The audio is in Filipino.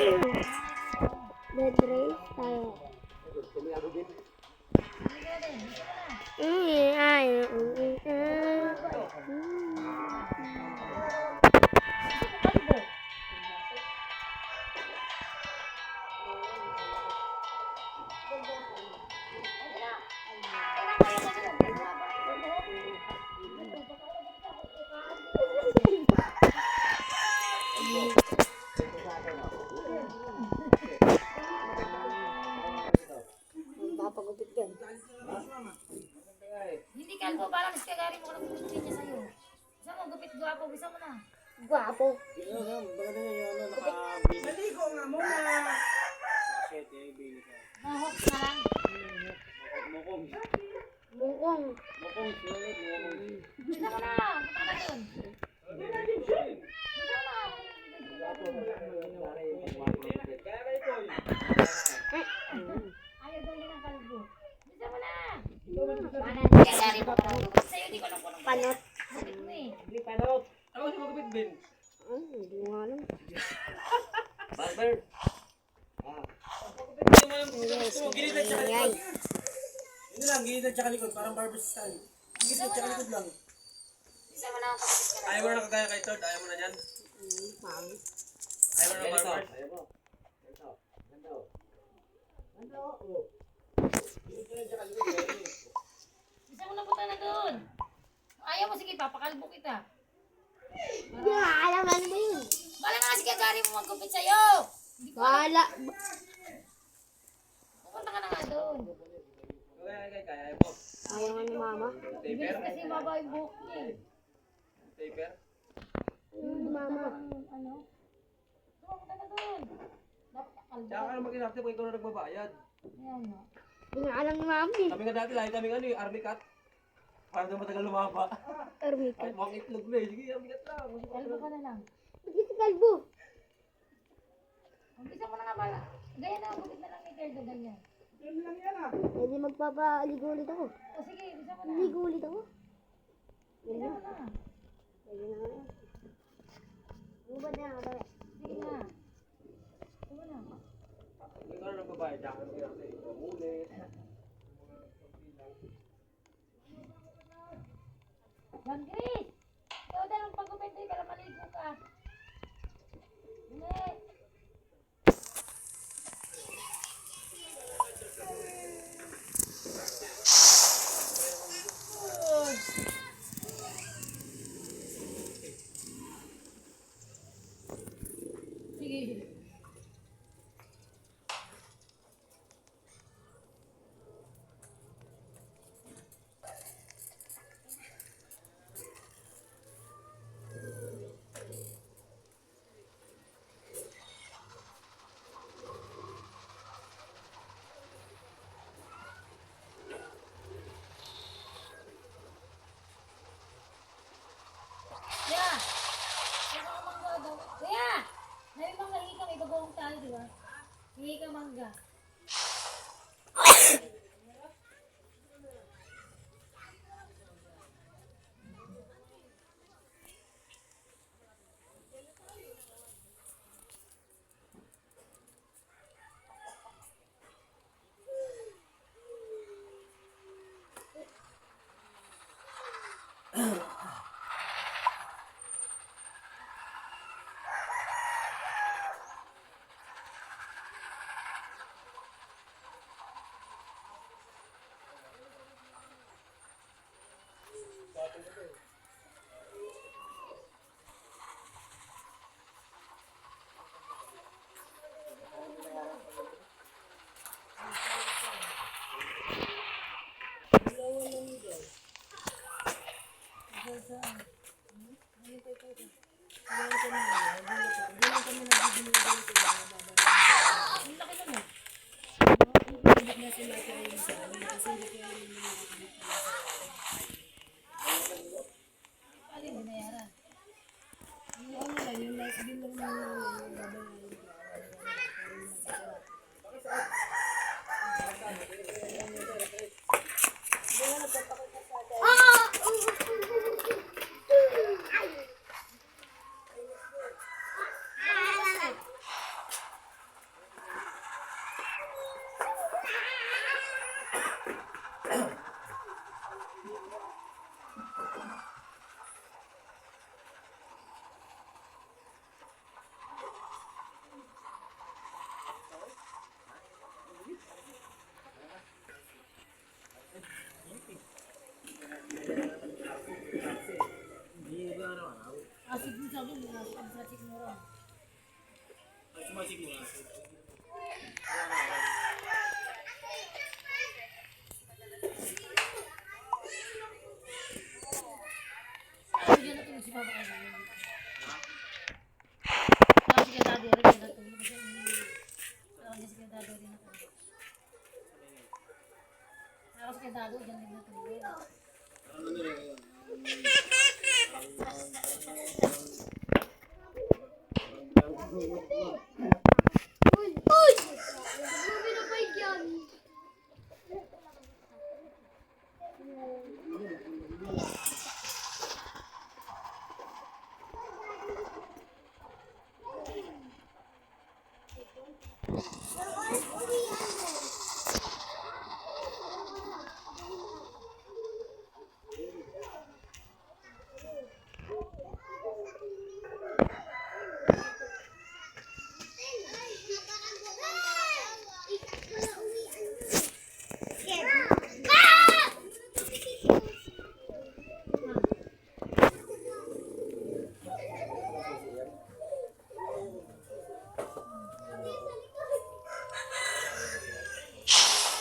Dead race tayo. Papagupit yan. Hindi kalbo, parang iskagari mo ka ng gupit niya sa'yo. Isa mo, gupit gwapo, bisa mo na. Gwapo. Maligo nga muna. Nahok na lang. Bungkong. Bisa mo na, punta ka na dun. Bisa mo na. Ayaw daw niya ng kalbo. Bisa mo na. Iskagari mo ka ng gupit sa'yo, di ko alam kung anong Panot. gupit mo eh. Ako si Magupit Ben. Hindi mo alam. Barber. Gilid at saka likod. Yun lang, gilid at saka likod. Parang barber style. Gilid at saka likod lang. Bisa mo na ang kapatid ka na. Ayaw mo na kagaya kay Todd. Ayaw mo na yan. Ayaw mo na barber. Bisa mo na punta na dun. Ayaw mo, sige, papakalbo kita. Hindi nga alam ano ba yun. Wala nga si Gagari mo magkupit sa'yo. Hindi ko alam. Wala. Pupunta ka na nga doon. Kaya mo. Ayaw nga ni mama. Bilis kasi maba yung buhok niya eh. Taper. Mama. Ano? Pupunta ka doon. Dapat kakalbo. Tsaka ka na mag-inactive kung ikaw na nagbabayad. Ayan no. Hindi nga alam ni mama eh. Kami nga dati, lahi kami ano army cat. Para daw matagal lumaba. Armika. Kahit mga itlog na eh. Sige, army cat lang. Kalbo ka na lang. Hindi si Kalbo. Umpisa mo na nga pala. Gaya na, bukit na lang ni Kerdo ganyan. Hindi magpapaligo ulit ako. O sige, umpisa mo na. Ligo ulit ako. Umpisa mo na. Ayun na nga. Ubad na ako. Sige na. Sige na. Ikaw na nagbabayad. Tsaka ka mag-inactive. Ulit. John Chris! Ikaw dahil ang pagkupit doon para maligo ka. Hindi. Sige. Kaya, kaya ka mangga daw. Kaya, may mangga, hingi ka, may bagong tayo, di ba? Hingi ka mangga. Sumasig mo nga. Bigyan natin si Papa kasi. Tapos si Daddy, bigyan natin. Tapos si Daddy, bigyan natin. Tapos si Daddy, bigyan natin. Uy! Grabe na ba yan?